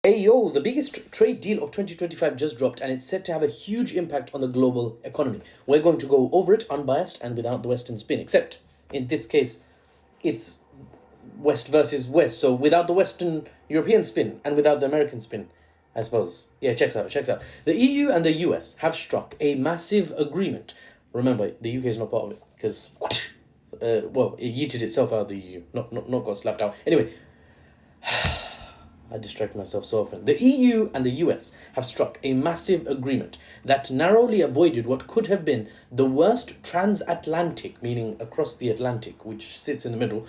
Hey yo, the biggest trade deal of 2025 just dropped and it's set to have a huge impact on the global economy. We're going to go over it unbiased and without the Western spin, except in this case, it's West versus West. So without the Western European spin and without the American spin, I suppose. Yeah, checks out. The EU and the US have struck a massive agreement. Remember, the UK is not part of it because, it yeeted itself out of the EU, not got slapped out. Anyway, I distract myself so often. The EU and the US have struck a massive agreement that narrowly avoided what could have been the worst transatlantic, meaning across the Atlantic, which sits in the middle,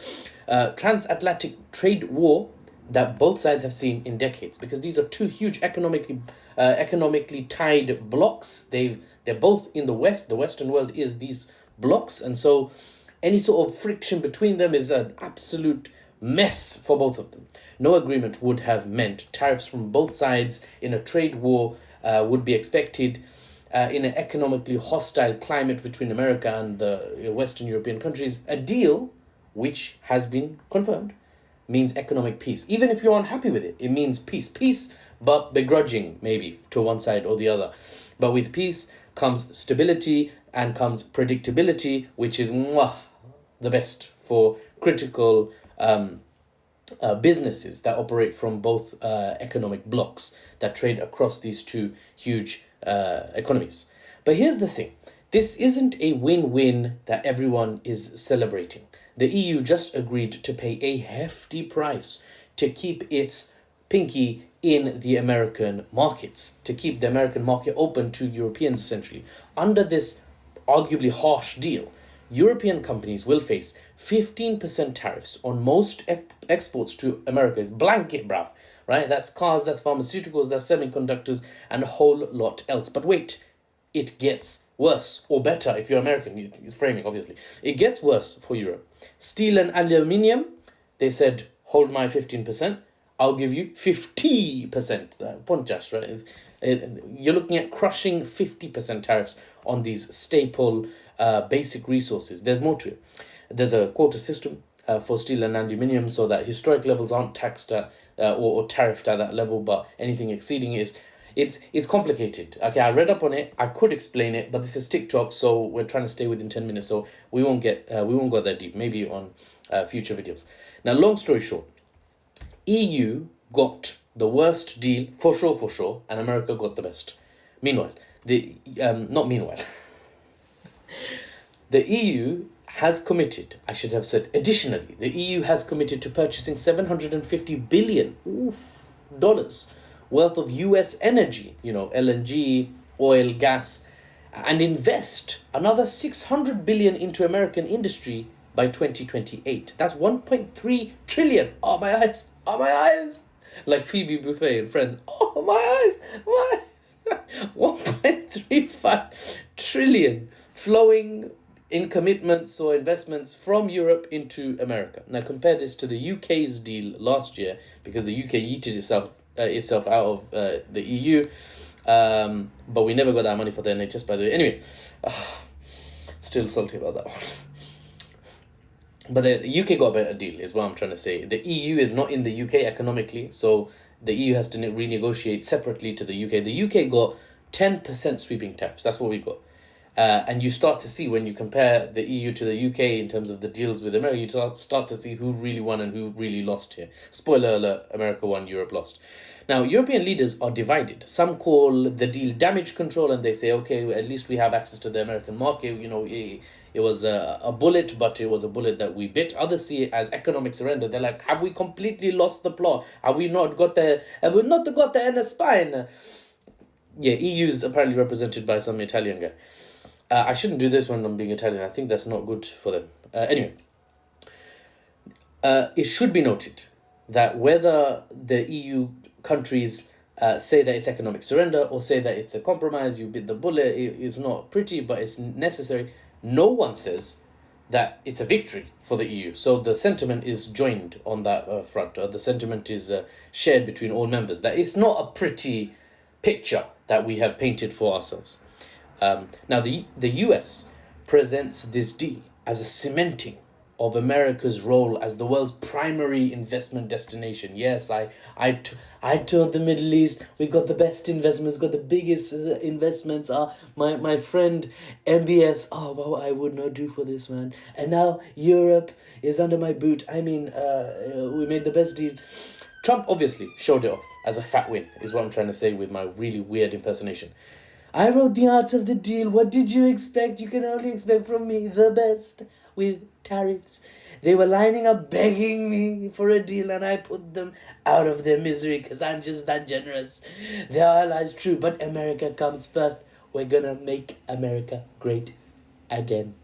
transatlantic trade war that both sides have seen in decades. Because these are two huge economically tied blocks. They're both in the West. The Western world is these blocks, and so any sort of friction between them is an absolute mess for both of them. No agreement would have meant tariffs from both sides in a trade war would be expected in an economically hostile climate between America and the Western European countries. A deal which has been confirmed means economic peace. Even if you're unhappy with it, it means peace. Peace, but begrudging maybe to one side or the other. But with peace comes stability and comes predictability, which is the best for critical businesses that operate from both economic blocks that trade across these two huge economies. But here's the thing. This isn't a win-win that everyone is celebrating. The EU just agreed to pay a hefty price to keep its pinky in the American markets, to keep the American market open to Europeans essentially. Under this arguably harsh deal, European companies will face 15% tariffs on most exports to America. It's blanket, bruv, right? That's cars, that's pharmaceuticals, that's semiconductors, and a whole lot else. But wait, it gets worse, or better if you're American. It's framing, obviously. It gets worse for Europe. Steel and aluminium, they said, hold my 15%. I'll give you 50%. Ponchas, right? You're looking at crushing 50% tariffs on these staple basic resources. There's more to it. There's a quota system for steel and aluminium so that historic levels aren't taxed at, or tariffed at that level, but anything exceeding it is it's complicated. Okay, I read up on it. I could explain it, but this is TikTok, so we're trying to stay within 10 minutes, so we won't go that deep. Maybe on future videos. Now, long story short, EU got the worst deal for sure, and America got the best. Meanwhile, the EU has committed, I should have said additionally, the EU has committed to purchasing $750 billion dollars worth of US energy, LNG, oil, gas, and invest another $600 billion into American industry by 2028. That's 1.3 trillion. Oh, my eyes. Like Phoebe Buffet and Friends. Oh, my eyes. 1.35 trillion flowing in commitments or investments from Europe into America. Now compare this to the UK's deal last year, because the UK yeeted itself out of the EU, but we never got that money for the NHS, by the way. Anyway, still salty about that one. But the UK got a better deal, is what I'm trying to say. The EU is not in the UK economically, so the EU has to renegotiate separately to the UK. The UK got 10% sweeping tariffs. That's what we got. And you start to see, when you compare the EU to the UK in terms of the deals with America, you start to see who really won and who really lost here. Spoiler alert, America won, Europe lost. Now, European leaders are divided. Some call the deal damage control, and they say, okay, at least we have access to the American market. It was a bullet, but it was a bullet that we bit. Others see it as economic surrender. They're like, have we completely lost the plot? Have we not got the inner spine? Yeah, EU is apparently represented by some Italian guy. I shouldn't do this when I'm being Italian. I think that's not good for them. Anyway, it should be noted that whether the EU countries say that it's economic surrender or say that it's a compromise, you bit the bullet, it's not pretty, but it's necessary. No one says that it's a victory for the EU. So the sentiment is joined on that front. The sentiment is shared between all members. That it's not a pretty picture that we have painted for ourselves. Now, the US presents this deal as a cementing of America's role as the world's primary investment destination. Yes, I toured the Middle East. We got the best investments, got the biggest investments. My friend MBS. Oh, what I would not do for this, man. And now Europe is under my boot. I mean, we made the best deal. Trump obviously showed it off as a fat win, is what I'm trying to say with my really weird impersonation. I wrote the art of the deal. What did you expect? You can only expect from me the best with tariffs. They were lining up begging me for a deal, and I put them out of their misery because I'm just that generous. Their allies, true, but America comes first. We're gonna make America great again.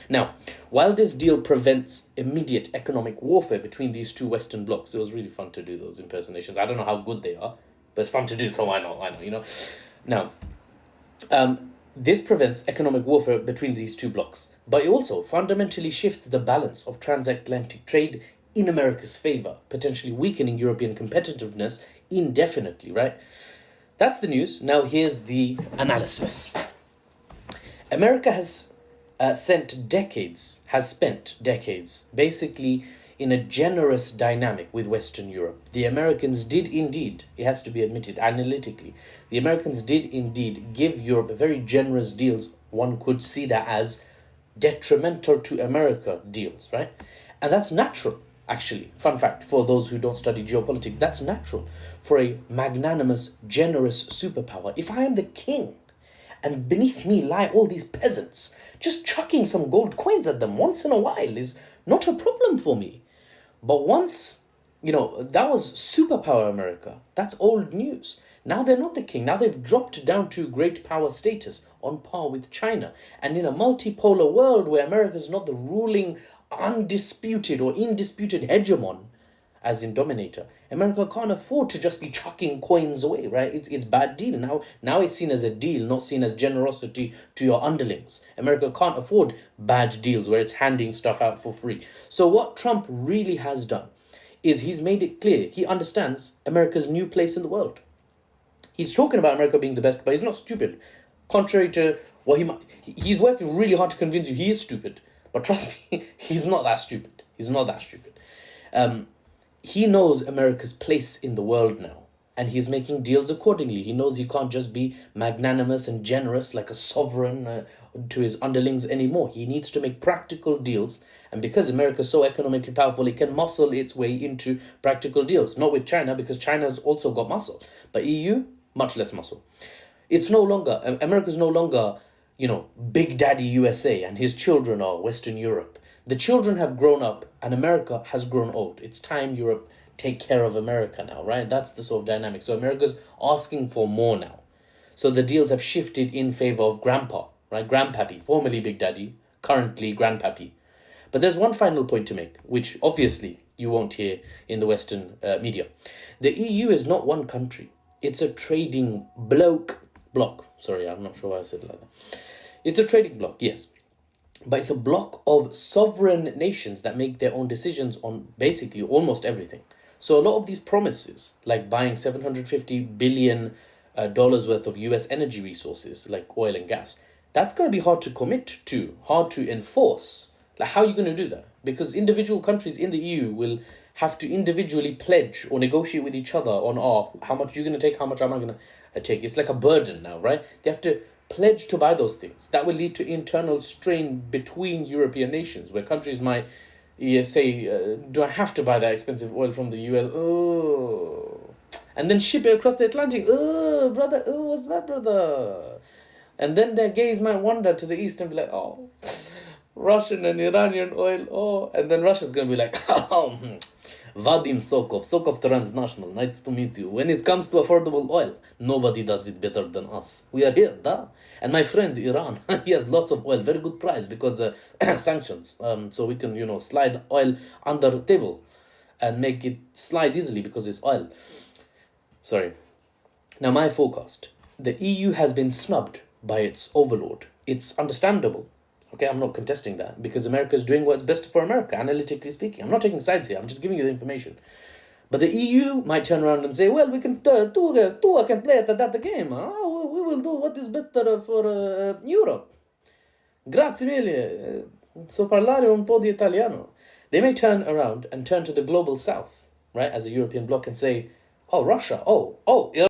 Now, while this deal prevents immediate economic warfare between these two Western blocs, it was really fun to do those impersonations. I don't know how good they are, but it's fun to do, so why not, you know? Now, this prevents economic warfare between these two blocs, but it also fundamentally shifts the balance of transatlantic trade in America's favor, potentially weakening European competitiveness indefinitely, right? That's the news. Now here's the analysis. America has spent decades, basically in a generous dynamic with Western Europe. The Americans did indeed, it has to be admitted analytically, the Americans did indeed give Europe very generous deals. One could see that as detrimental to America deals, right? And that's natural, actually. Fun fact, for those who don't study geopolitics, that's natural for a magnanimous, generous superpower. If I am the king, and beneath me lie all these peasants, just chucking some gold coins at them once in a while is not a problem for me. But once, that was superpower America. That's old news. Now they're not the king. Now they've dropped down to great power status on par with China. And in a multipolar world where America is not the ruling, undisputed or indisputed hegemon, as in dominator, America can't afford to just be chucking coins away, right? It's bad deal. Now it's seen as a deal, not seen as generosity to your underlings. America can't afford bad deals where it's handing stuff out for free. So what Trump really has done is he's made it clear he understands America's new place in the world. He's talking about America being the best, but he's not stupid. Contrary to what he's working really hard to convince you he is stupid. But trust me, he's not that stupid. He knows America's place in the world now, and he's making deals accordingly. He knows he can't just be magnanimous and generous like a sovereign to his underlings anymore. He needs to make practical deals, and because America is so economically powerful, it can muscle its way into practical deals. Not with China, because China's also got muscle, but EU, much less muscle. America's no longer, Big Daddy USA, and his children are Western Europe. The children have grown up and America has grown old. It's time Europe take care of America now, right? That's the sort of dynamic. So America's asking for more now. So the deals have shifted in favor of Grandpa, right? Grandpappy, formerly Big Daddy, currently Grandpappy. But there's one final point to make, which obviously you won't hear in the Western media. The EU is not one country. It's a trading block. Sorry, I'm not sure why I said it like that. It's a trading block, yes. But it's a block of sovereign nations that make their own decisions on basically almost everything. So a lot of these promises, like buying $750 billion worth of US energy resources, like oil and gas, that's going to be hard to commit to, hard to enforce. Like, how are you going to do that? Because individual countries in the EU will have to individually pledge or negotiate with each other on, how much you're going to take, how much am I going to take. It's like a burden now, right? They have to pledge to buy those things. That will lead to internal strain between European nations, where countries might say, do I have to buy that expensive oil from the US? Oh. And then ship it across the Atlantic. Oh, brother. Oh, what's that, brother? And then their gaze might wander to the east and be like, Russian and Iranian oil. Oh. And then Russia's going to be like, Vadim Sokov Transnational, nice to meet you. When it comes to affordable oil, nobody does it better than us. We are here, And my friend Iran, he has lots of oil, very good price because sanctions. So we can, slide oil under the table and make it slide easily because it's oil. Sorry. Now my forecast. The EU has been snubbed by its overlord. It's understandable. Okay, I'm not contesting that because America is doing what's best for America, analytically speaking. I'm not taking sides here. I'm just giving you the information. But the EU might turn around and say, well, we can two can play at that game. We will do what is better for Europe. Grazie mille. So parlare un po' di italiano. They may turn around and turn to the global south, right, as a European bloc and say, oh, Russia, oh,